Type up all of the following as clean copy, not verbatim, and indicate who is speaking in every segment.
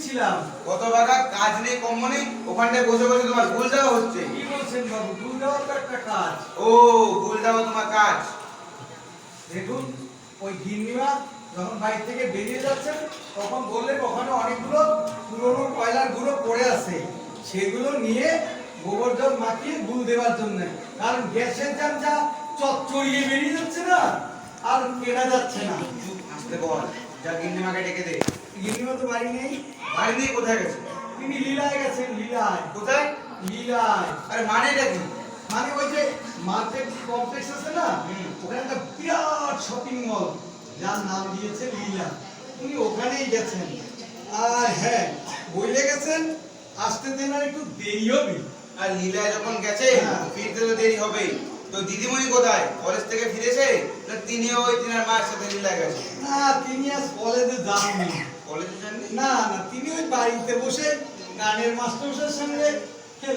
Speaker 1: দিচ্ছিলাম।
Speaker 2: কত ভাগা কাজ নেই কম নেই ওখানটায় বসে বসে তোমার ভুল দেওয়া হচ্ছে।
Speaker 1: কি বলছেন বাবু? ভুল দেওয়া তো একটা কাজ।
Speaker 2: ও ভুল দেওয়া তোমার কাজ।
Speaker 1: দেখুন ওই গিন্নিমা যখন বাড়ি থেকে বেরিয়ে যাচ্ছেন তখন বললেন ওখানে অনেকগুলো পুরনো কয়লার গুঁড়ো পড়ে আছে, সেগুলো নিয়ে গোবর জল মাখিয়ে গুল দেওয়ার জন্য। কারণ গ্যাসের দাম যা চচ্চড়িয়ে বেরিয়ে যাচ্ছে না, আর কেনা যাচ্ছে না।
Speaker 2: চুপ আসতে বল, যা গিন্নিমাকে ডেকে দে।
Speaker 1: গিন্নিমা তো বাড়ি নেই।
Speaker 2: বাড়ি নেই? কোথায় গেছে?
Speaker 1: তিনি লীলায় গেছেন। লীলায়?
Speaker 2: কোথায়?
Speaker 1: লীলায়।
Speaker 2: আরে মানেটা কি?
Speaker 1: মানে ওই যে মার্কেট কমপ্লেক্স আছে না, ওখানে একটা বিরাট শপিং মল যার নাম দিয়েছে লীলা, উনি ওখানেই গেছেন। আর হ্যাঁ, বইলে গেছেন আসতে দেন আর একটু দেরি হবে।
Speaker 2: আর লীলায় যখন গেছে
Speaker 1: হ্যাঁ।
Speaker 2: ফিরতে তো দেরি হবে। তো দিদিমণি কোথায়? কলেজ থেকে ফিরেছে না তিনিও ওই তিনার মায়ের সাথে লীলায় গেছে?
Speaker 1: না, তিনি আজ কলেজে যাননি।
Speaker 2: কলেজে যাননি?
Speaker 1: না না, তিনি ওই বাড়িতে বসে গানের মাস্টারের সঙ্গে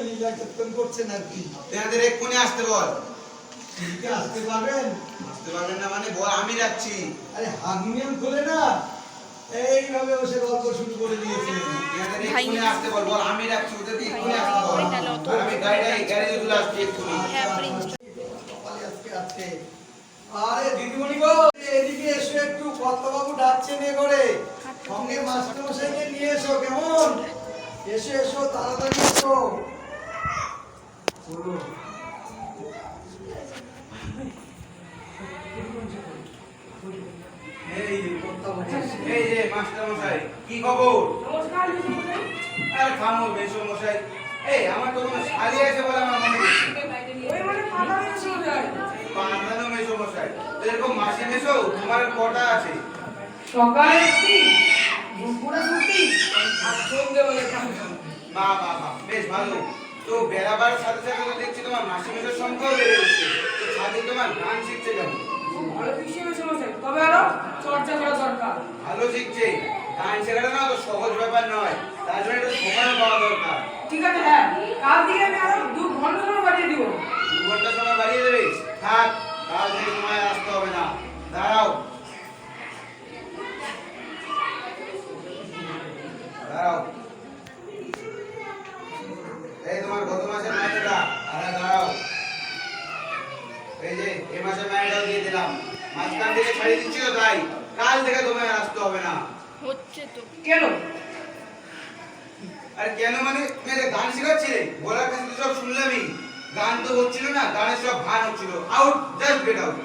Speaker 1: লীলা কীর্তন করছেন আর কি।
Speaker 2: তেনাদের এক্ষুনি আসতে বল।
Speaker 1: তিনি কি আসতে পারবেন?
Speaker 2: আসতে পারবেন না মানে? বল আমি রাখছি।
Speaker 1: আরে হারমোনিয়াম খোলে না, এইভাবে বসে গল্প শুরু করে দিয়েছে।
Speaker 2: তেনাদের এক্ষুনি আসতে বল। বল আমি রাখছি, ওদেরকে এক্ষুনি আসতে বল। আর আমি গ্যারেজে চলে আসছি এক্ষুনি।
Speaker 1: আজকে আরে দিদিমণি গো, এদিকে এসো, একটু কর্তাবাবু ডাকছেন এ করে। সঙ্গে মাস্টারমশাইকে নিয়ে এসো। কেমন? এসো এসো, তাড়াতাড়ি এসো। বলো। এই কর্তাবাবু।
Speaker 2: এই যে মাস্টার মশাই, কি খবর?
Speaker 3: নমস্কার মশাই।
Speaker 2: আরে থামো মেসো মশাই। এই আমার তো কোনো শালি আছে বলে আমার মনে হচ্ছে।
Speaker 3: ওই মানে পাতা মেশো যায়।
Speaker 2: পাঁচদানো মেসো মশাই। তো এরকম মাসি মেসো তোমার আর কটা আছে?
Speaker 3: সকালে একটি, দুপুরে দুটি, আর সন্ধ্যেবেলা চারটি।
Speaker 2: বাহ বাহ বাহ, বেশ ভালো। তো বেড়াবার সাথে সাথে তো দেখছি তোমার মাসি মেসোর সংখ্যাও বেড়ে উঠছে। তো সাথে তোমার গান শিখছে কেমন?
Speaker 3: খুব ভালো শিখছে মেশো মশাই, তবে আরো চর্চা করা দরকার।
Speaker 2: ভালো শিখছে। গান শেখাটা না তো সহজ ব্যাপার নয়, তার জন্য একটু সময় পাওয়া দরকার।
Speaker 3: ঠিক আছে, হ্যাঁ, কাল থেকে আমি আরো 2 ঘন্টা সময় বাড়িয়ে দিব।
Speaker 2: 2 ঘন্টা সময় বাড়িয়ে দেবে? থাক, কাল থেকে তোমায় আসতে হবে না। দাঁড়াও দাঁড়াও। এই তোমার গত মাসের মাইনেটা। আরে দাঁড়াও, এই যে এই মাসের মাইনেটাও দিয়ে দিলাম। মাঝখান থেকে ছাড়িয়ে দিচ্ছি তো, তাই কাল থেকে তোমায় আর আসতে হবে না।
Speaker 4: হচ্ছে তো।
Speaker 3: কেন?
Speaker 2: আরে কেন মানে? মেয়েদের গান শেখাচ্ছিলে, বলার কাছে তো সব শুনলামই। গান তো হচ্ছিল না, গানের সব ভান হচ্ছিল। Out, just get out.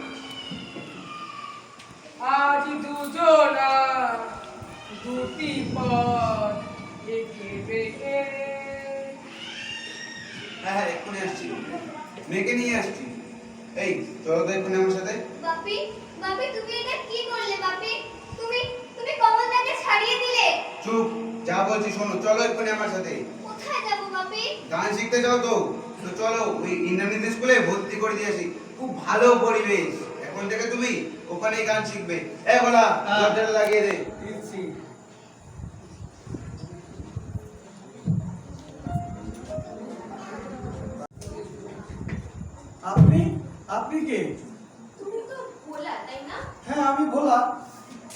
Speaker 3: আজ দুজনা দুটি পথ একে বেঁকে।
Speaker 2: হ্যাঁ হ্যাঁ, এক্ষুনি আসছি, মেয়েকে নিয়ে আসছি। এই চলো তো এক্ষুনি আমার সাথে।
Speaker 5: বাপি, বাপি তুমি এটা কি করলে বাপি? তুমি তুমি কমলদাকে ছাড়িয়ে দিলে।
Speaker 2: চুপ, যা বলছি শোনো, চলো এক্ষুনি আমার সাথে।
Speaker 5: কোথায় যাব বাপি?
Speaker 2: গান শিখতে যাও তো? তো চলো, ওই ইন্টারন্যাশনাল স্কুলে ভর্তি করে দিয়েছি, খুব ভালো পরিবেশ। এখন থেকে তুমি ওখানেই গান শিখবে। এ বলা, দরজাটা লাগিয়ে দে।
Speaker 1: দিচ্ছি। আপনি আপনি কে?
Speaker 5: তুমি তো ভোলা, তাই না?
Speaker 1: হ্যাঁ আমি ভোলা,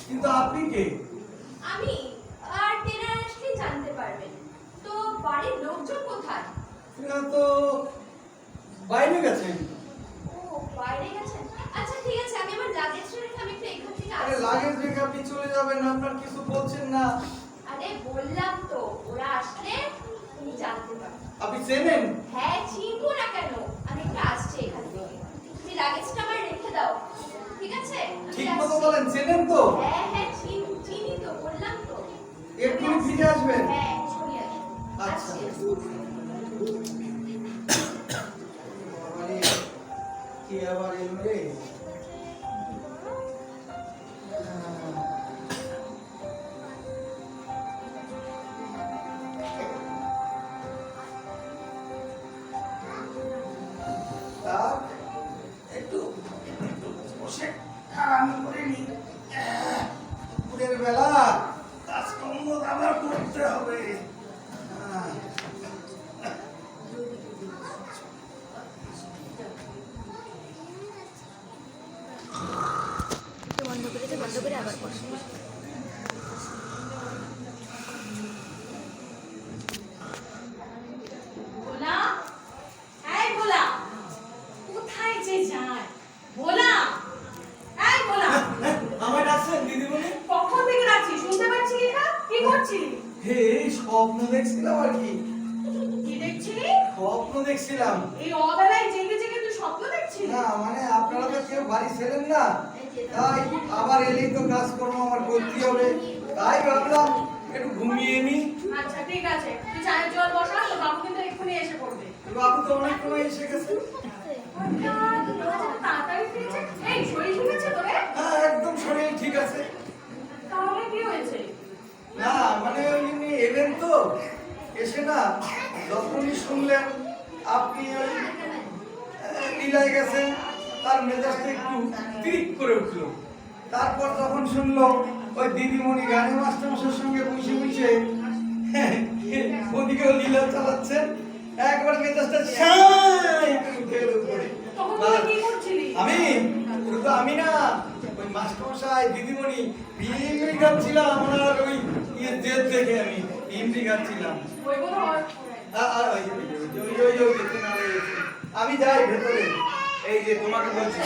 Speaker 1: কিন্তু আপনি কে?
Speaker 5: আমি আর তেনার আসলে জানতে পারবেন। তো বাড়ির লোকজন কোথায়?
Speaker 1: এরা তো বাইরে গেছেন।
Speaker 5: ও বাইরে গেছেন। আচ্ছা ঠিক আছে, আমি আমার লাগেজটা রেখে আমি একটু এখান থেকে
Speaker 1: আরে
Speaker 5: আসছি।
Speaker 1: লাগেজ রেখে আপনি চলে যাবেন, আপনার কিছু বলছেন না।
Speaker 5: আরে বললাম তো, ওরা আসলে তুমি জানতে পারবে।
Speaker 1: আপনি চেনেন?
Speaker 5: হ্যাঁ চিনবো না কেন, আমি একটু আসছি এখান থেকে। তুমি লাগেজটা আমার রেখে দাও, ঠিক আছে? আমি
Speaker 1: ঠিক মতো
Speaker 5: আসছি।
Speaker 1: বলেন, চেনেন তো?
Speaker 5: হ্যাঁ হ্যাঁ চিনি তো, বললাম তো।
Speaker 1: এক্ষুনি ফিরে আসবেন?
Speaker 5: হ্যাঁ চলে আসবো।
Speaker 1: আচ্ছা।
Speaker 5: আসছি।
Speaker 1: বাবারে, কি আবার এলো রে? তাক, একটু বসে আরাম করে নি। দুপুরের বেলা কাজকর্ম আবার করতে হবে।
Speaker 4: একটু বন্ধ করে দে, বন্ধ করে আবার বস।
Speaker 5: বাপি, বাপি তুমি এটা কি করলে? বাপি তুমি তুমি কমলদাকে ছাড়িয়ে দিলে।
Speaker 4: চুপ।
Speaker 5: ও বাইরে গেছেন। আচ্ছা ঠিক আছে, আমি আমার লাগেজটা রেখে দাও, ঠিক আছে? আমি আসছি।
Speaker 4: বাবা,
Speaker 3: করছিলি?
Speaker 1: এই স্বপ্ন দেখছিলাম আর কি।
Speaker 3: কি দেখছিলি?
Speaker 1: স্বপ্ন দেখছিলাম।
Speaker 3: এই অবেলায় জেগে জেগে তুই স্বপ্ন দেখছিলি?
Speaker 1: না মানে আপনারা তো কেউ বাড়ি ছেড়েন না, তাই আবার এলেই তো কাজকর্ম আমার করতে হবে, তাই ভাবলাম একটু ঘুমিয়ে নি।
Speaker 3: আচ্ছা ঠিক আছে, তুই চায়ের জল বসা, তোর বাবু কিন্তু এক্ষুনি এসে পড়বে।
Speaker 1: বাবু তো অনেক সময় এসে গেছে।
Speaker 3: তাড়াতাড়ি ফিরেছে। এই শরীর ঠিক আছে তোরে?
Speaker 1: হ্যাঁ একদম শরীর ঠিক আছে।
Speaker 3: তাহলে কি হয়েছে?
Speaker 1: না মানে ওই এমনি এলেন তো, এসে না যখনই শুনলেন আপনি ওই লীলায় গেছেন, তার মেজাজটা একটু তিরিক করে উঠলো। তারপর যখন শুনলো ওই দিদিমণি গানে মাস্টারমশাইয়ের সঙ্গে বসে বসে ওদিকেও লীলা চালাচ্ছেন, একবার মেজাজটা ছাই করে উঠে এলো উপরে।
Speaker 3: তখন তুই কি করছিলি?
Speaker 1: আমি শুধু আমি না, ওই মাস্টারমশাই দিদিমণি ইমরি খাচ্ছিলাম, আমার ওই জেদ দেখে আমি ইমরি খাচ্ছিলাম।
Speaker 3: ওই বলো আর
Speaker 1: আমি যাই ভেতরে।
Speaker 2: এই যে তোমাকে বলছি,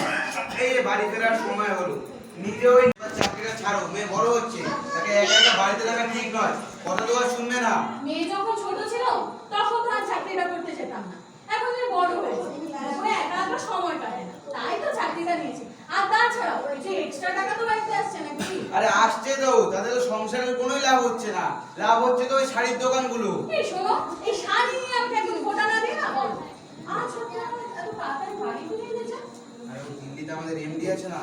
Speaker 2: এই যে বাড়ি ফেরার সময় হলো, নিজে ওই চাকরিটা ছাড়ো, মেয়ে বড় হচ্ছে, তাকে একা একা বাড়িতে রাখা ঠিক নয়, কথা তো আর শুনবে না।
Speaker 3: মেয়ে যখন ছোট ছিল তখন তো আর চাকরিটা করতে যেতাম না, এখন যে বড় হয়েছে তখন একা একা সময় কাটে না, তাই তো চাকরিটা নিয়েছি। আর তাছাড়াও ওই যে এক্সট্রা টাকা তো বাড়িতে আসছে নাকি?
Speaker 2: আরে আসছে তো, তাতে তো সংসারের কোনোই লাভ হচ্ছে না, লাভ হচ্ছে তো ওই শাড়ির দোকানগুলো।
Speaker 3: এই শোনো, এই শাড়ি নিয়ে আমাকে একদম ফোটা না দিয়ে না বল। আর সত্যি এত তাড়াতাড়ি বাড়ি ফিরে এলে যা।
Speaker 2: আর ওই দিল্লিতে আমাদের এমডি আছে না,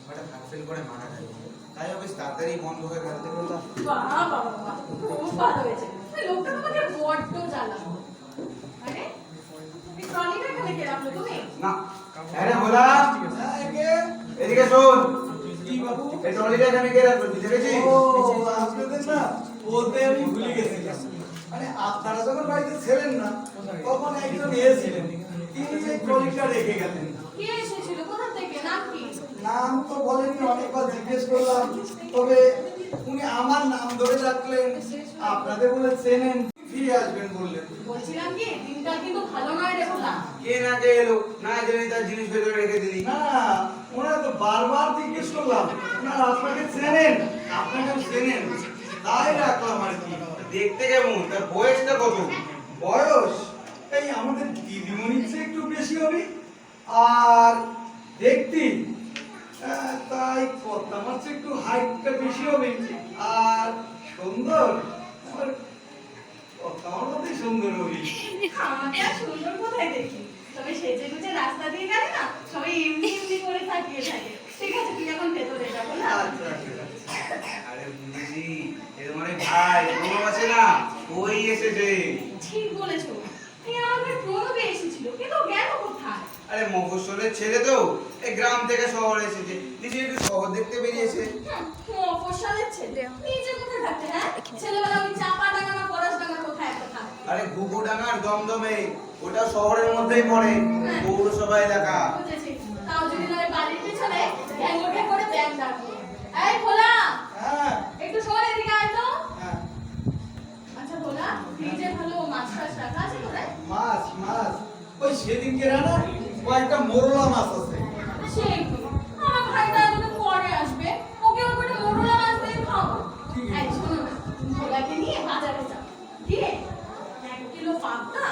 Speaker 2: ওটা হার্টফেল করে মারা গেল, তাই অফিস তাড়াতাড়ি বন্ধ হয়ে গেল।
Speaker 3: বাহ বাবা বাবা, খুব ভালো হয়েছে। ওই লোকটা তোমাকে বড্ড জ্বালাবো। আরে এই ট্রলিটা এখানে কে রাখলো তুমি?
Speaker 2: না আরে ভোলা,
Speaker 1: হ্যাঁ, একে
Speaker 2: এদিকে শোন,
Speaker 1: কি বাবু?
Speaker 2: এই ট্রলিটা এখানে কে রাখলো তুই দেখেছিস?
Speaker 1: ও আপনাদের না বলতে আমি ভুলে গেছিলাম। মানে আপনারা যখন বাড়িতে ছিলেন না, তখন একজন এসেছিলেন, তিনি এই ট্রলিটা রেখে গেলেন।
Speaker 3: কে এসেছিল? কোথা থেকে? নাম কি?
Speaker 1: নাম তো বলেননি, অনেকবার জিজ্ঞেস করলাম, তবে উনি আমার নাম ধরে ডাকলেন, আপনাদের বলে চেনেন, ফিরে আসবেন বললেন।
Speaker 3: বলছিলাম কি, দিনকাল কিন্তু ভালো নয় রে ভোলা।
Speaker 2: কে না কে এলো, না জেনে তার জিনিস ভেতরে রেখে দিলি।
Speaker 1: না না, ওনারা তো বারবার জিজ্ঞেস করলাম, ওনারা আপনাকে চেনেন, আপনাকেও চেনেন, তাই রাখলাম আর কি।
Speaker 2: দেখতে কেমন, তার বয়সটা কত?
Speaker 1: বয়স এই আমাদের দিদিমণির চেয়ে একটু বেশি হবে, আর দেখতি তাই কথা আমার চেয়ে একটু হাইটটা বেশি হবে, আর সুন্দর আমার কথা আমার মতোই সুন্দর হবে।
Speaker 3: আমাকে আর সুন্দর কোথায় দেখি, তবে সেজে গুজে রাস্তা দিয়ে গেলে না সবাই এমনি এমনি করে তাকিয়ে থাকে। ঠিক আছে, তুই এখন ভেতরে যাবো না?
Speaker 1: আচ্ছা আচ্ছা।
Speaker 2: আরে বুঝেছি, এ তোমার এই ভাই প্রণব আছে না, ওই এসেছে।
Speaker 3: ঠিক বলেছো, এই আমাদের প্রণবে এসেছিল, কিন্তু গেল কোথায়?
Speaker 2: আরে মফস্বলের ছেলে তো, এই গ্রাম থেকে শহরে এসেছে, নিজে একটু শহর দেখতে বেরিয়েছে।
Speaker 3: মফস্বলের ছেলে নিজে কোথায় থাকতে? হ্যাঁ, ছেলেবেলা ওই চাপা ডাঙ্গা না পলাশ ডাঙ্গা কোথায় একটা থাকে।
Speaker 2: আরে ঘুঘুডাঙ্গার দমদমে, ওটা শহরের মধ্যেই পড়ে, পৌরসভা এলাকা।
Speaker 3: বুঝেছি, তাও যদি নয় বাড়ির পিছনে গ্যাঙ্গোটে করে ব্যাগ রাখবো। এই ভোলা,
Speaker 1: হ্যাঁ
Speaker 3: একটু শোন, এদিকে আয় তো।
Speaker 1: হ্যাঁ,
Speaker 3: আচ্ছা ভোলা, ফ্রিজে ভালো মাছ টাছ রাখা আছে তো রে?
Speaker 1: মাছ মাছ ওই সেদিনকে রানা কয়েকটা মোরলা মাছ আছে।
Speaker 3: সেই তো, আমার ভাইটা এতদিন পরে আসবে, ওকে ওর পেটে মোরলা মাছ দিয়ে খাবো। এই শোনো না, ভোলাকে নিয়ে বাজারে যাও, দিয়ে 1 কিলো পাবদা,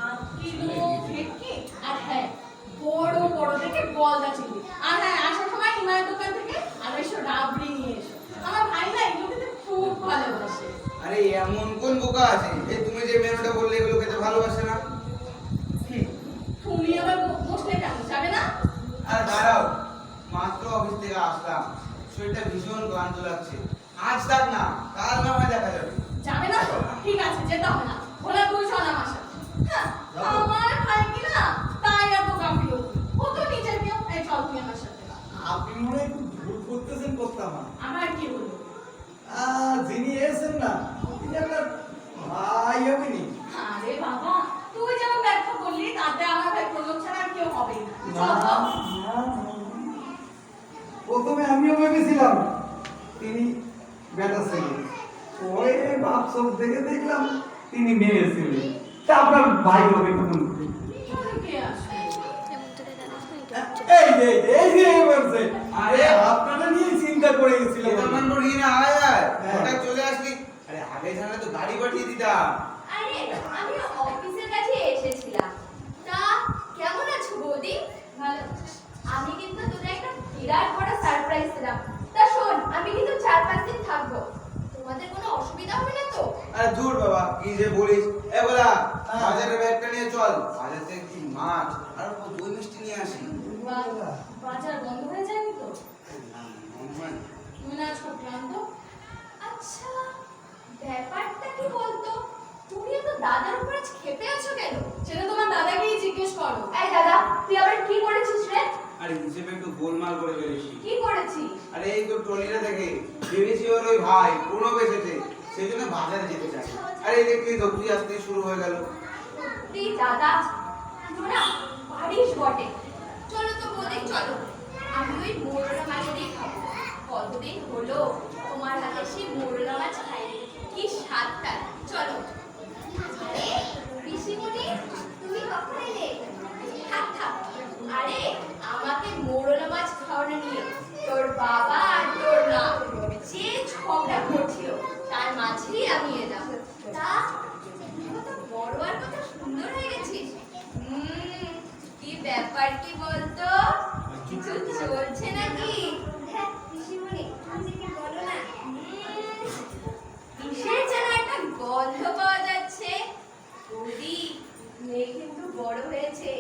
Speaker 3: 8 কিলো ভেটকি, আর হ্যাঁ বড় বড় দেখে গলদা চিংড়ি, আর হ্যাঁ আসার সময় হিমালয়ের দোকান থেকে 250 রাবড়ি নিয়ে এসো। আমার ভাই না এগুলো খেতে খুব ভালোবাসে।
Speaker 2: আরে এমন কোন বোকা আছে, এই তুমি যে মেনুটা বললে এগুলো খেতে ভালোবাসে না?
Speaker 3: তুমি আবার বসলে কেন, যাবে না?
Speaker 2: আর দাঁড়াও, মাত্র অফিস থেকে আসলাম, শরীরটা ভীষণ ক্লান্ত লাগছে, আজ থাক না, কাল না হয় দেখা যাবে।
Speaker 3: যাবে না তো? ঠিক আছে, যেতে হবে না। ভোলা তুই চল আমার সাথে। হ্যাঁ, আমার ভাই কি না তাই এত গাম্ভীর, ও তো নিজের কেউ। এই চল তুই আমার সাথে।
Speaker 1: আপনি মনে হয় একটু ভুল করতেছেন করতাম।
Speaker 3: আমার কি হলো?
Speaker 1: যিনি এসেছেন না, তিনি আপনার ভাই হবেনি।
Speaker 3: আরে বাবা, তুই যেমন ব্যাখ্যা করলি তাতে আমার ভাই প্রণব ছাড়া আর কেউ হবেই না।
Speaker 1: না,
Speaker 3: চল তো।
Speaker 1: না, প্রথমে আমিও ভেবেছিলাম তিনি বেটা ছিলেন, পরে ভাবসব দেখে দেখলাম তিনি মেয়ে ছিলেন। তা আপনার ভাই হবে কোন?
Speaker 3: এখানে কে আসবে?
Speaker 1: এই বলছে, আরে আপনারা নিয়ে চিন্তা করে গেছিলাম।
Speaker 2: এটা মান বড়ি না, আয় আয়,
Speaker 1: হ্যাঁ।
Speaker 2: হঠাৎ চলে আসলি।
Speaker 1: আরে
Speaker 2: আগে জানলে তো গাড়ি পাঠিয়ে দিতাম।
Speaker 5: আরে আমি অফিসের কাছে এসেছিলাম। তা কেমন আছো বৌদি? ভালো। আমি কিন্তু তোদের একটা বিরাট বড় সারপ্রাইজ দিলাম। তা শোন, আমি কিন্তু 4-5 দিন থাকবো। তোমাদের কোনো অসুবিধা হবে না তো?
Speaker 2: আরে দূর বাবা, কি যে বলিস। এ বলা,
Speaker 1: হ্যাঁ।
Speaker 2: বাজারের ব্যাগটা নিয়ে চল। বাজার থেকে কি মাছ আর দই মিষ্টি নিয়ে আসি।
Speaker 3: বাজার বন্ধ হয়ে যায়নি তো?
Speaker 2: হনুমান,
Speaker 3: তুমি না আজকে ক্লান্ত?
Speaker 5: আচ্ছা, ব্যাপারটা কি বলতো? তুমি তো দাদার উপর আজ ক্ষেপে আছো কেন?
Speaker 3: সেটা তোমার দাদাকেই জিজ্ঞেস করো।
Speaker 5: এই দাদা, তুই আবার কি করেছিস রে?
Speaker 2: আরে হিসেবে একটু গোলমাল করে ফেলেছি।
Speaker 5: কি করেছিস?
Speaker 2: আরে এই তো ট্রলিটা দেখে ভেবেছি ওর ওই ভাই প্রণব এসেছে, সেই জন্য বাজারে যেতে চাই। আরে এই দেখলি তো তুই আসতে শুরু হয়ে গেল।
Speaker 5: তুই দাদা, তোরা পারিস বটে। চলো তো বৌদি, চলো। আমি ওই মোরলা মাছ দিয়ে খাবো। কতদিন হলো তোমার হাতে সেই মোরলা মাছ খাই। কি স্বাদটা! চলো। আরে পিসিমণি, তুমি কখন এলে? থাক থাক। আরে আমাকে মোরলা মাছ খাওয়ানো নিয়ে তোর বাবা আর তোর মা যে ঝগড়া করছিল, তার মাঝেই আমি এলাম। তা কত বড় আর কত সুন্দর হয়ে গেছিস। কি ব্যাপার কি বলতো? কিছু চলছে নাকি? হ্যাঁ পিসিমণি, আপনি কি বলো না? কিসের যেন একটা গন্ধ পাওয়া যাচ্ছে। বৌদি, মেয়ে কিন্তু বড় হয়েছে,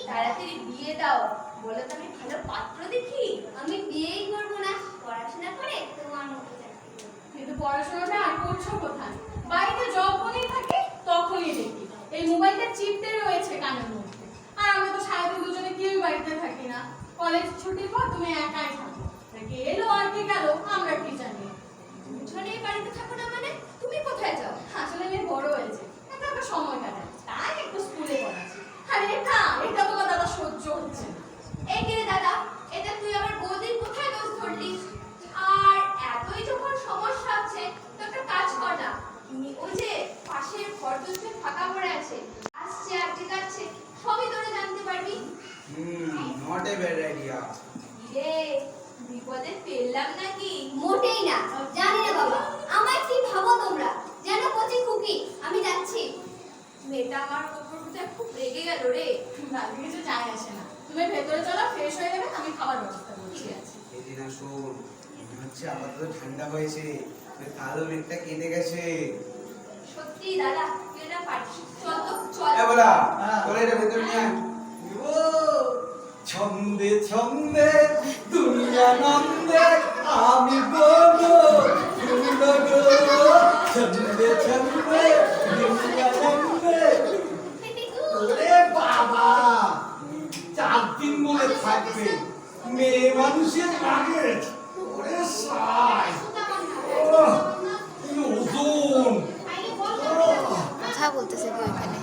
Speaker 5: তাড়াতাড়ি বিয়ে দাও। বলো তো আমি ভালো পাত্র দেখি। আমি বিয়েই করবো না, পড়াশোনা করে তোমার মতো চাকরি করবো।
Speaker 3: কিন্তু পড়াশোনাটা আর করছো কোথায়? বাড়িতে যখনই থাকে তখনই দেখি এই মোবাইলটা চিপতে রয়েছে কানের মধ্যে। আর আমরা তো সারাদিন দুজনে কেউই বাড়িতে থাকি না। কলেজ ছুটির পর তুমি একাই থাকো। কে এলো আর কে গেল আমরা কি জানি।
Speaker 5: দুজনেই বাড়িতে থাকো না মানে? তুমি কোথায় যাও?
Speaker 3: আসলে মেয়ে বড় হয়েছে, একটা একটা সময় কাটায়, তাই একটু স্কুলে পড়াচ্ছি। আর এটা তোমার দাদা সহ্য হচ্ছে না।
Speaker 5: এই কে রে দাদা, এটা তুই আবার বৌদির কোথায় দোষ ধরলি? আর এতই যখন সমস্যা হচ্ছে তো একটা কাজ কর না। ওই যে পাশের ঘর দুটো ফাঁকা পড়ে আছে, আসছে আজকে যাচ্ছে, সবই তোরা জানতে পারবি।
Speaker 2: Not a bad idea.
Speaker 5: রে, বিপদে ফেললাম নাকি?
Speaker 4: মোটেই না, জানি না বাবা। আমার কি ভাবো তোমরা? যেন কচি খুকি। আমি যাচ্ছি।
Speaker 5: মেয়েটা আমার উপর খুব রেগে গেল রে।
Speaker 3: তাদের কিছু যায় আসে না। তুমি ভেতরে চলো, ফ্রেশ হয়ে যাবে, আমি খাবার ব্যবস্থা করছি। আছে
Speaker 2: এই না শোন, মনে হচ্ছে আপাতত ঠান্ডা হয়েছে, ওই কালো মেঘটা কেটে গেছে।
Speaker 5: সত্যি দাদা, তুই এটা পারিস। চল তো, চল।
Speaker 2: এ বলা,
Speaker 1: হ্যাঁ।
Speaker 2: চলে এটা ভেতর নিয়ে আয়।
Speaker 1: ও ছন্দে ছন্দে দুনিয়া নন্দে আমি বলবো সুন্দর ছন্দে ছন্দে দুনিয়া নন্দে। ওরে বাবা, 4 দিন বলে থাকবে, মেয়ে মানুষের লাগে। ওরে সাই, কি ওজন।
Speaker 6: কথা বলতেছে কি ওইখানে?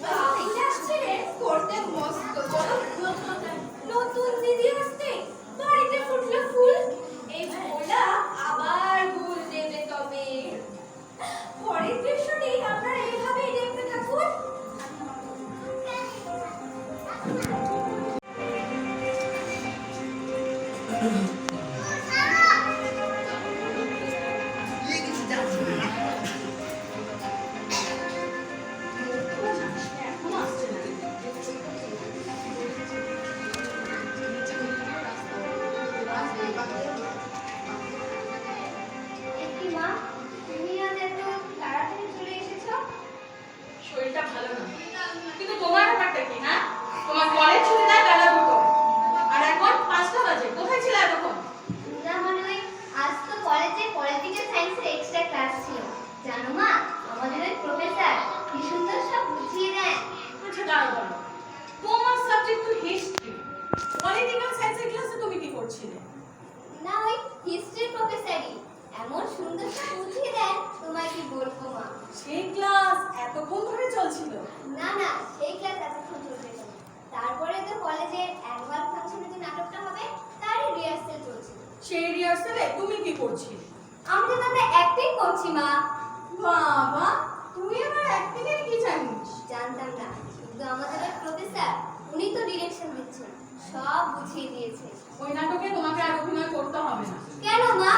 Speaker 5: বাড়িতে আসছে রে, করতে মস্ত। চলো। নতুন দিদি আসছে, বাড়িতে ফুটলো ফুল। এই ভোলা আবার ভুল দেবে তবে। পরের দৃশ্যটি আপনারা এইভাবেই দেখতে থাকুন।
Speaker 3: এখনো আসছে না।
Speaker 4: একটি মা, তুমি আজ এত তাড়াতাড়ি চলে এসেছো?
Speaker 3: শরীরটা ভালো না, কিন্তু তোমার ব্যাপারটা কি? হ্যাঁ, তোমার কলেজ ছুটি দেয় বেলা 2টো, আর এখন 5টা বাজে। কোথায় ছিলে এতক্ষণ?
Speaker 4: না মানে ওই আজ তো কলেজে পলিটিক্যাল সায়েন্সের এক্সট্রা ক্লাস ছিল। জানো মা, আমাদের ওই প্রফেসর কি সুন্দর সব বুঝিয়ে দেয়।
Speaker 3: আচ্ছা দাঁড়াও বলো, তোমার সাবজেক্ট তো হিস্ট্রি, পলিটিক্যাল সায়েন্সের ক্লাসে তুমি কি করছিলে?
Speaker 4: না ওই হিস্ট্রির প্রফেসরই এমন সুন্দর সব বুঝিয়ে দেয়, তোমায় কি বলবো মা।
Speaker 3: সেই ক্লাস এতক্ষণ ধরে চলছিল?
Speaker 4: না না, সেই ক্লাস এতক্ষণ চলবে না। তারপরে তো কলেজের অ্যানুয়াল ফাংশনে যে নাটকটা হবে তারই রিহার্সাল চলছিল।
Speaker 3: সেই রিহার্সালে তুমি কি করছিলে?
Speaker 4: আমি তো তাতে অ্যাক্টিং করছি মা।
Speaker 3: বাবা, তুমি আবার অ্যাক্টিং এর কি জানিস?
Speaker 4: জানতাম না, কিন্তু আমাদের ওই প্রফেসর উনি তো ডিরেকশন দিচ্ছেন, সব বুঝিয়ে দিয়েছে।
Speaker 3: ওই নাটকে তোমাকে আর অভিনয় করতে হবে না।
Speaker 4: কেন মা?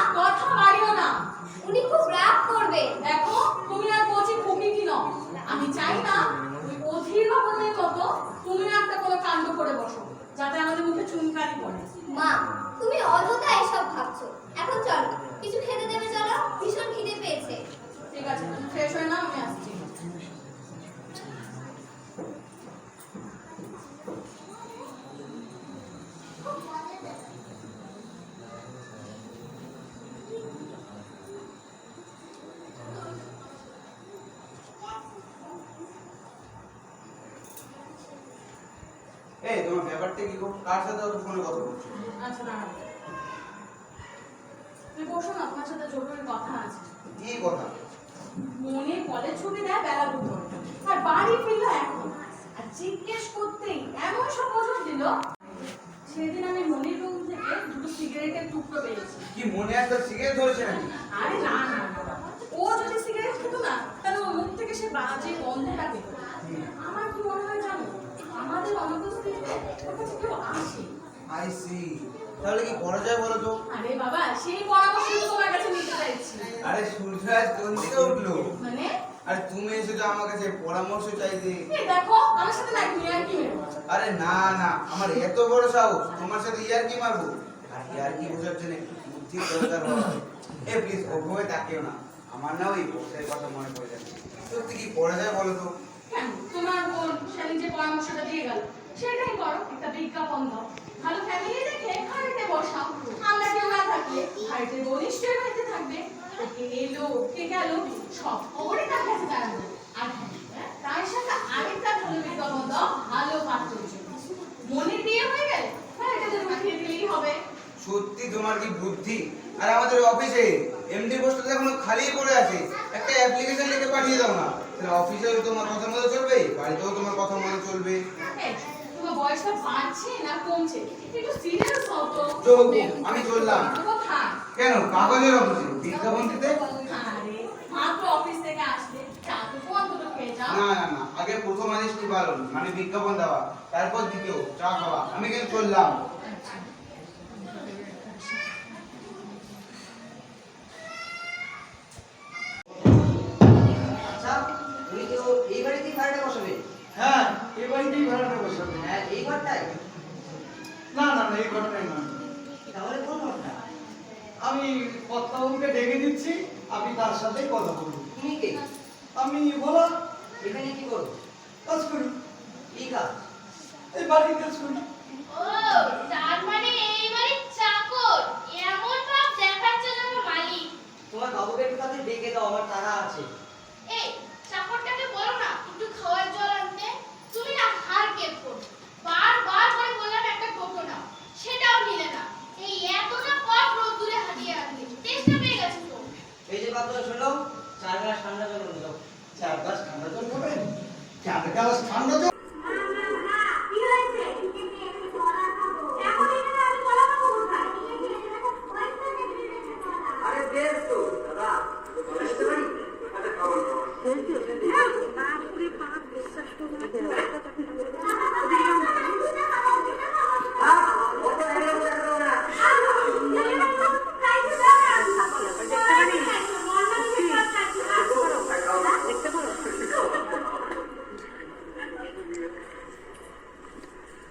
Speaker 2: এই তোমার ব্যাপারটা কি গো? কার সাথে অত ফোনে কথা বলছো?
Speaker 3: আচ্ছা দাঁড়াও, তুমি বসো না, তোমার সাথে জরুরি কথা আছে।
Speaker 2: কি কথা?
Speaker 3: মনে কলেজ ছুটি দেয় বেলা দুটো, আর বাড়ি ফিরলো এখন। আর জিজ্ঞেস করতেই এমন সব ওষুধ দিল। সেদিন আমি মনির রুম থেকে দুটো সিগারেটের টুকরো পেয়েছি।
Speaker 2: কি মনে একটা সিগারেট ধরেছে নাকি?
Speaker 3: আরে না না, ও যদি সিগারেট খেতো না তাহলে ওর মুখ থেকে সে বাজে গন্ধটা পেত। আমার কি মনে হয় জানো, আমাদের অনুপস্থিতিতে ওর কাছে কেউ আসে।
Speaker 2: I see. তাহলে কি করা যায় বলো তো?
Speaker 3: আরে বাবা, সেই পরামর্শ তো তোমার কাছে নিতে চাইছি।
Speaker 2: আরে সূর্য আজ কোন দিকে উঠলো?
Speaker 3: মানে
Speaker 2: আরে তুমি এসেছো আমার কাছে পরামর্শ চাইতে।
Speaker 3: এই দেখো, আমার সাথে না তুমি আর কি মেরো।
Speaker 2: আরে না না, আমার এত বড় সাহস তোমার সাথে ইয়ার্কি মারবো? আর ইয়ার্কি বোঝার জন্য একটু বুদ্ধির দরকার হয়। এ প্লিজ ওভাবে তাকিও না, আমার না ওই বসের কথা মনে পড়ে যাচ্ছে। সত্যি কি করা যায় বলো তো?
Speaker 3: কেন, তোমার বোন সেদিন যে পরামর্শটা দিয়ে গেল সেটাই করো, একটা বিজ্ঞাপন দাও। ভালো ফ্যামিলি দেখে বাড়িতে বসাও। আমরা কেউ না থাকলে বাড়িতে বোন নিশ্চয়ই বাড়িতে থাকবে। কে এলো কে গেল সব খবরই তার কাছে জানাবো। আর হ্যাঁ, তার সাথে আরেকটা ভালো বিজ্ঞাপন দাও, ভালো পাত্রের জন্য। মনে বিয়ে হয়ে গেলে বাড়িতে যদি পাঠিয়ে দিলেই হবে।
Speaker 2: সত্যি তোমার কি বুদ্ধি! আর আমাদের অফিসে এমডি পোস্টটা এখনো খালি পড়ে আছে, একটা অ্যাপ্লিকেশন লিখে পাঠিয়ে দাও না। তাহলে অফিসেও তোমার কথা মতো চলবে, বাড়িতেও তোমার কথা মতো চলবে।
Speaker 3: এই, তোমার বয়সটা বাড়ছে না কমছে? একটু সিরিয়াস হও তো।
Speaker 2: চোখ, আমি চললাম।
Speaker 3: কোথায়?
Speaker 2: কেন কাগজের অফিসে বিজ্ঞাপন দিতে?
Speaker 3: আরে, মাত্র অফিস থেকে আসলে চা তো অন্তত খেয়ে যাও।
Speaker 2: না না না, আগে প্রথম আদেশ কি পালন, মানে বিজ্ঞাপন দেওয়া, তারপর দ্বিতীয় চা খাওয়া। আমি কিন্তু চললাম।
Speaker 7: আচ্ছা, তুমি তো এই বাড়িতেই ভাড়াটা বসাবে?
Speaker 1: হ্যাঁ, এই বাড়িতেই ভাড়াটা বসাবে।
Speaker 7: হ্যাঁ, এই ঘরটায়?
Speaker 1: না না না, এই ঘরটাই নয়।
Speaker 7: তাহলে কোন ঘরটা?
Speaker 1: আমি কর্তাবাবুকে ডেকে দিচ্ছি, আপনি তার সাথেই কথা বলুন।
Speaker 7: তুমি কে?
Speaker 1: আমি বলা
Speaker 7: এখানে কি করো?
Speaker 1: কাজ করি,
Speaker 7: কি কাজ?
Speaker 1: এই বাড়ির কাজ করি।
Speaker 5: ও, তার মানে এই বাড়ির চাকর। এমন ভাব দেখাচ্ছে যেন মালিক।
Speaker 7: তোমার বাবুকে একটু তাদের ডেকে দাও, আমার তারা আছে।
Speaker 5: এই, চাকরটাকে বলো না একটু খাওয়ার জল আনতে। তুমি না হার কেঁপো। বারবার করে বললাম একটা টোটো নাও, সেটাও নিলে না। এই এতটা পথ রোদ্দুরে হাঁটিয়ে আসলে তেষ্টা পেয়ে গেছে তো।
Speaker 7: এই যে কথা শোনো, 4 গ্লাস ঠান্ডা জল এনে দাও।
Speaker 1: 4 গ্লাস ঠান্ডা জল খাবেন? 4 গ্লাস ঠান্ডা জল?
Speaker 5: কি হয়েছে? এখন এখানে আমি কলা খাবো কোথায়?
Speaker 7: আরে বেশ তো দাদা, বলে দিতে পারি? আচ্ছা, খাবার খাও।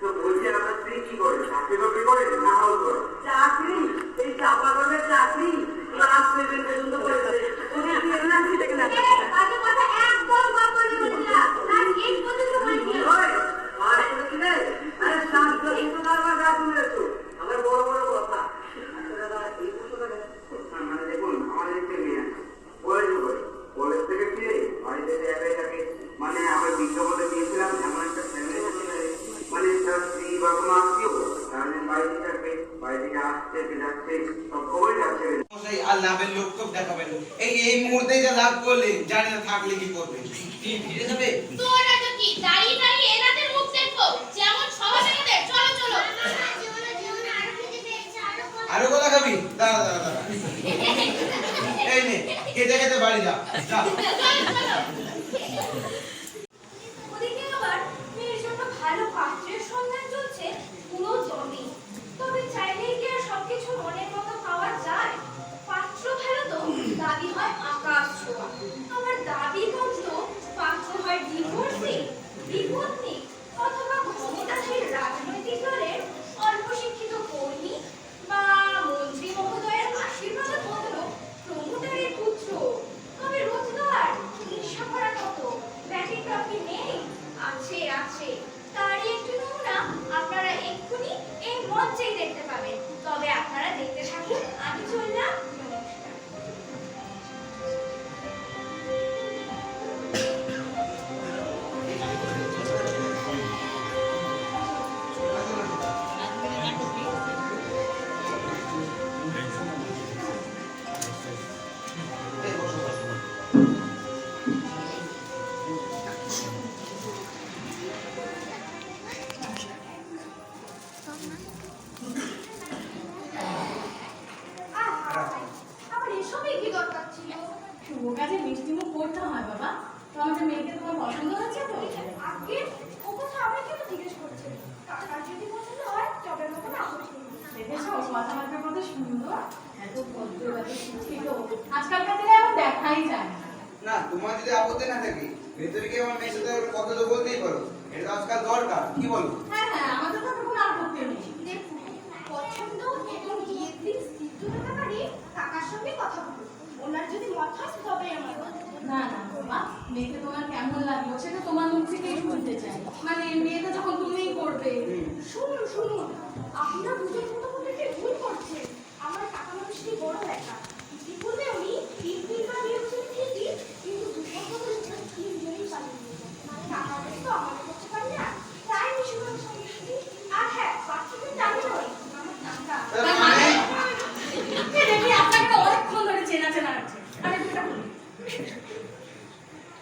Speaker 8: তো বলছি আপনার স্ত্রী কি করে? চাকরি বাকরি করে না হাউস করে? চাকরি, এই চাপাগলের চাকরি ক্লাস 7 পর্যন্ত করেছে। উনি কি এনআরসি থেকে না
Speaker 5: বাজে কথা একদম বলবি না। আর এই পর্যন্ত বলবি না।
Speaker 8: ওই আর এটা কি রে? আরে শান্ত কিন্তু কারবার গা তুলেছো। আমার বড় বড় কথা। আচ্ছা দাদা, এই প্রশ্নটা কেন? মানে দেখুন, আমাদের একটা মেয়ে আছে, কলেজে পড়ে। কলেজ থেকে ফিরে বাড়িতে একাই থাকে। মানে আমরা বিজ্ঞাপনে দিয়েছিলাম এমন একটা ফ্যামিলি ছেলে, মানে তার স্ত্রী বা কোনো আত্মীয় সারাদিন বাড়িতে থাকবে, বাড়ি থেকে আসছে যাচ্ছে, সব খবরই যাচ্ছে।
Speaker 2: মশাই আর লাভের লোক টোক দেখাবেন। এই মুহূর্তে যা লাভ করলে জানি না থাকলে কি করবে।
Speaker 7: কি ফিরে যাবে?
Speaker 5: তোরা তো কি দাঁড়িয়ে দাঁড়িয়ে এনাদের মুখ দেখবো? যেমন সবাই এনাদের, চলো চলো।
Speaker 2: আরো কথা খাবি? দাঁড়া দাঁড়া দাঁড়া। এই নে, খেতে খেতে বাড়ি যা। যা।
Speaker 5: ওদিকে আবার মেয়ের জন্য ভালো পাত্রের সন্ধান চলছে পুরো জমি। তবে চাইলেই কি আর সবকিছু মনের মতো পাওয়া যায়? পাত্র ভালো তো দাবি হয় আকাশ ছোঁয়া, আমার দাবি কত পাত্র হয় ডিভোর্সি, বিপত্নী অথবা ক্ষমতাশীল রাজনৈতিক দলের অল্প শিক্ষিত কর্মী বা মন্ত্রী মহোদয়ের আশীর্বাদ ধন্য প্রমোটারের পুত্র। তবে রোজগার হিংসা করা কত ব্যতীত ওসবই কি দরকার ছিল?
Speaker 3: শুভ কাজে মিষ্টি মুখ করতে হয় বাবা। তো আমাদের মেয়েকে তোমার পছন্দ হয়েছে তো?
Speaker 5: আগে ও কথা আবার কেন জিজ্ঞেস করছে? কাকার যদি পছন্দ হয় তবে আমাকে না করতে
Speaker 3: দেখেছো কথাবার্তা কত সুন্দর, এত ভদ্র, এত শিক্ষিত। আজকালকার দিনে এখন দেখাই যায় না।
Speaker 2: না তোমার যদি আপত্তি না থাকে ভেতরে গিয়ে আমার মেয়ের সাথে একটা কথা তো বলতেই পারো, এটা তো আজকাল দরকার, কি বলো?
Speaker 3: হ্যাঁ হ্যাঁ, আমাদের তো কোনো আপত্তি নেই।
Speaker 5: দেখুন, পছন্দ এবং বিয়ের দিন স্থির ব্যাপারে কাকার সঙ্গে কথা বলুন। ওনার যদি মত হয় তবে আমার কথা।
Speaker 3: না না বাবা, মেয়েকে তোমার কেমন লাগলো সেটা তোমার মুখ থেকেই শুনতে চাই। মানে বিয়েটা যখন তুমিই করবে।
Speaker 5: শুনুন শুনুন, আপনারা দুজন মোটামুটি ভুল করছেন। আমার কাকা মানুষটি বড় একা। ইতিপূর্বে উনি 3 বার বিয়ে করেছেন ঠিকই, কিন্তু 2 বছর ধরে 3 জনই পালিয়ে গেছেন। কাকাদের তো আমাদের করতে পারি না, তাই বেশিরভাগ সমস্যা। আর হ্যাঁ, বাচ্চাদের জানি নয় আমার কাকা।
Speaker 3: তার মানে এই দেখি আপনাকে তো অনেকক্ষণ ধরে চেনা চেনা লাগছে। আরে এটা বলুন,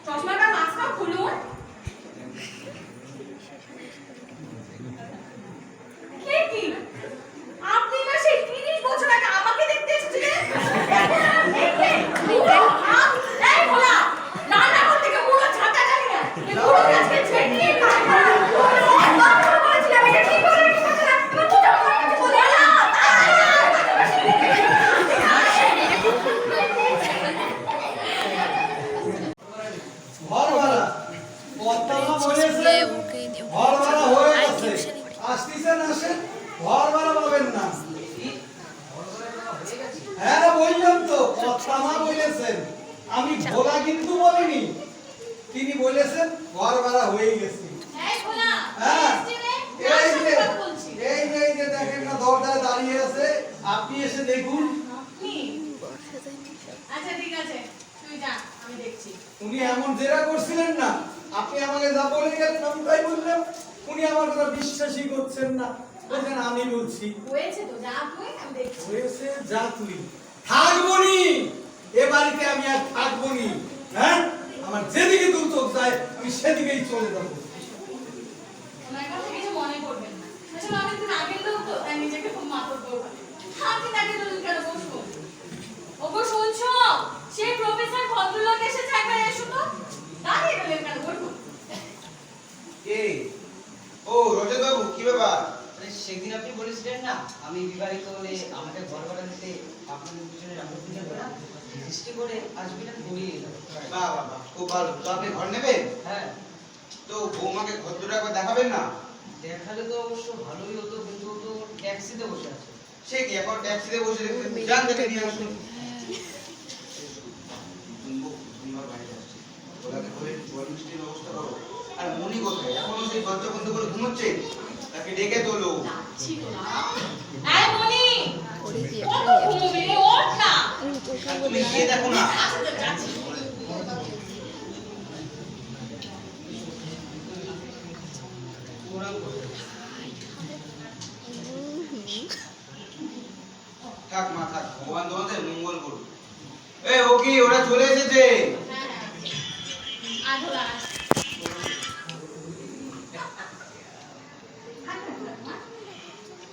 Speaker 3: চশমাটা মাস্কটা খুলুন। কে কি? আপনি না সেই 30 বছর আগে আমাকে দেখতে এসেছিলেন? এখন আর দেখতে? এই ভোলা, রান্নাঘর থেকে পুরো ছাতা জানি না। এই পুরো গাছকে ছেটিয়ে খায়। বলেছিলাম এটা ঠিক করে রেখে না। এবার তো যাবো না, বলে না।
Speaker 1: ঘর ভাড়া কর্তামা বলেছে ঘর ভাড়া হয়ে গেছে, আসতেছেন আসেন, ঘর ভাড়া পাবেন না। হ্যাঁ বললাম তো, কর্তামা বলেছেন, আমি ভোলা কিন্তু বলিনি। তিনি বলেছেন ঘর ভাড়া হয়ে গেছে।
Speaker 3: এই ভোলা,
Speaker 1: হ্যাঁ
Speaker 3: এসছি রে,
Speaker 1: এই
Speaker 3: কার
Speaker 1: যে
Speaker 3: সাথে কথা বলছি?
Speaker 1: এই যে দেখেন না দরজায় দাঁড়িয়ে আছে, আপনি এসে দেখুন।
Speaker 3: আপনি? আচ্ছা ঠিক আছে, তুই যা, আমি দেখছি।
Speaker 1: উনি এমন জেরা করছিলেন না, আপনি আমাকে যা বলে গেলেন আমি তাই বললাম। উনি আমার কথা বিশ্বাসই করছেন না, বলছেন আমি বলছি।
Speaker 3: হয়েছে তো, যা তুই, আমি দেখছি।
Speaker 1: হয়েছে যা তুই, থাকবো নি এ বাড়িতে, আমি আর থাকবো নি। হ্যাঁ, আমার যেদিকে দু চোখ যায় আমি সেদিকেই চলে যাবো।
Speaker 3: ওনার কথা কিছু মনে করবেন না। আসলে অনেকদিন আগের লোক তো, তাই নিজেকে খুব মাতব্য ভাবে। আপনি তাকে বলুন কেন, বসুন। ওগো শুনছো? সেই প্রফেসর ভদ্রলোক এসেছে, একবার এসো তো। দাঁড়িয়ে গেলেন কেন, বসুন।
Speaker 2: কে? ও রজত বাবু, কি ব্যাপার?
Speaker 9: আরে সেদিন আপনি বলেছিলেন না আমি বিবাহিত হলে আমাকে ঘর ভাড়া দিতে আপনাদের দুজনের আপত্তি থাকবে না, রেজিস্ট্রি করে আসবেন আমি করিয়ে এলাম।
Speaker 2: বাহ বাহ বাহ, খুব ভালো। তো আপনি ঘর নেবেন?
Speaker 9: হ্যাঁ,
Speaker 2: তো বৌমাকে ঘরটা একবার দেখাবেন না?
Speaker 9: দেখালে তো অবশ্য ভালোই হতো, কিন্তু ও তো ট্যাক্সিতে বসে আছে।
Speaker 2: সে কি এখন ট্যাক্সিতে বসে দেখতে যান, দেখে নিয়ে আসুন। ওনাকে বলে জল মিষ্টির ব্যবস্থা করো। আর মনি কোথায়? এখনো সেই দরজা বন্ধ করে ঘুমোচ্ছে, তাকে ডেকে তোলো।
Speaker 3: যাচ্ছি তো না। এই মনি,
Speaker 6: করে দিয়ে
Speaker 3: কত ঘুমোবি রে, ওঠ না।
Speaker 2: আর তুমি গিয়ে দেখো না।
Speaker 3: আচ্ছা তো যাচ্ছি।
Speaker 2: থাক মা থাক, ভগবান তোমাদের মঙ্গল করুন। এই ও কি, ওরা চলে এসেছে।
Speaker 3: হ্যাঁ হ্যাঁ, আর ভোলা,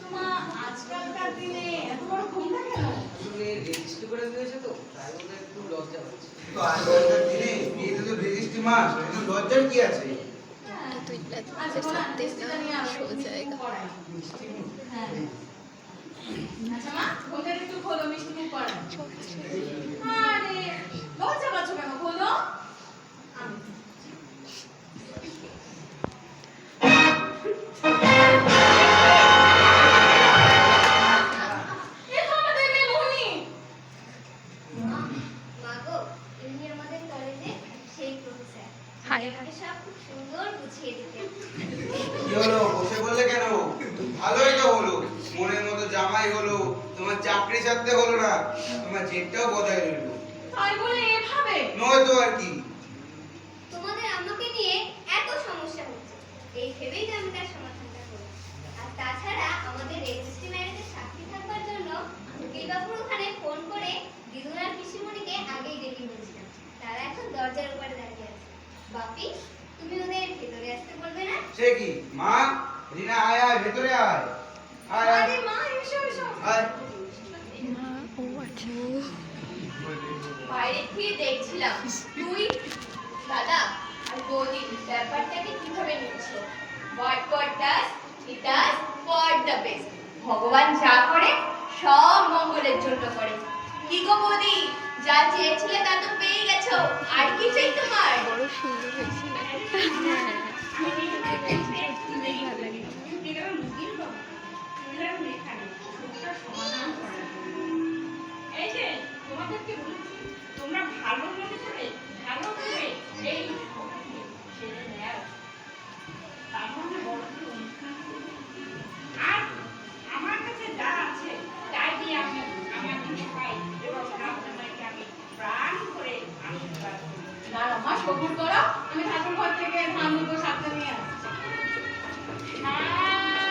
Speaker 3: তোমার আজকালকার দিনে এত বড় ঘুমটা কেন?
Speaker 9: আসলে রেজিস্ট্রি করে দিয়েছে তো, তাই ওদের একটু লজ্জা হচ্ছে।
Speaker 2: তো আজকালকার দিনে বিয়েতে তো রেজিস্ট্রি মাস, কিন্তু লজ্জার কি আছে?
Speaker 6: তুই
Speaker 3: আচ্ছা ভোলা, মিষ্টিটা নিয়ে আসো,
Speaker 6: সোজা
Speaker 3: মিষ্টি
Speaker 6: জায়গা।
Speaker 3: পড়াই। হ্যাঁ। আচ্ছা মা, ঘুমটা একটু খোলো, মিষ্টি মুখ পড়াই। আরে লজ্জা পাচ্ছ কেন, খোলো। আমি এ তো আমাদের মেয়ে মোহিনী।
Speaker 4: মা গো, ইনি আমাদের কলেজে সেই প্রফেসর।
Speaker 6: হাই,
Speaker 4: আমাকে সব খুব সুন্দর বুঝিয়ে দিতেন।
Speaker 2: কি হলো, বসে বললে কেন? ভালোই তো হলো, মনের মতো জামাই হলো, তোমার চাকরি ছাড়তে হলো না, তোমার জেদটাও বজায় রইলো।
Speaker 3: তাই বলে এভাবে?
Speaker 2: নয় তো আর কি।
Speaker 4: তোমাদের আমাকে নিয়ে এত সমস্যা হচ্ছে, এই ভেবেই তো আমি তার সমাধানটা করলাম। আর তাছাড়া আমাদের রেজিস্ট্রি ম্যারেজের সাক্ষী থাকবার জন্য উকিলবাবুর ওখানে ফোন করে দিদুন আর পিসিমণিকে আগেই ডেকে নিয়েছিলাম। তারা এখন দরজার উপরে দাঁড়িয়ে আছে। বাপি, তুমি ওদের ভেতরে আসতে বলবে না?
Speaker 2: সে কি মা, রিনা আয় আয়, ভেতরে আয়। আয় আয়
Speaker 3: আরে মা, এসো এসো।
Speaker 2: আয়।
Speaker 6: মা ও আচ্ছা
Speaker 5: বাইরে থেকে দেখছিলাম তুই দাদা আর বৌদি ব্যাপারটাকে কিভাবে নিচ্ছ what God does he does for the best ভগবান যা করে সব মঙ্গলের জন্য করে কি গো বৌদি যা চেয়েছিলে তা তো পেয়ে গেছো আর কি চাই তোমার
Speaker 6: বড় সুন্দর হয়েছে না? ভালো লাগে।
Speaker 10: এই যে তোমাদেরকে বলছি তোমরা ভালো মনে করে ভালো করে এই ছেড়ে নেও তার মানে বড় একটা অনুষ্ঠান করবো। আর আমার কাছে যা আছে তাই দিয়ে আমি আমার দিকে পাই এবং আপনাদেরকে আমি প্রাণ করে আশীর্বাদ করি।
Speaker 3: না মা সবুর করো আমি ঠাকুর ঘর থেকে ধান দুটো সাথে নিয়ে আসছি
Speaker 10: হ্যাঁ।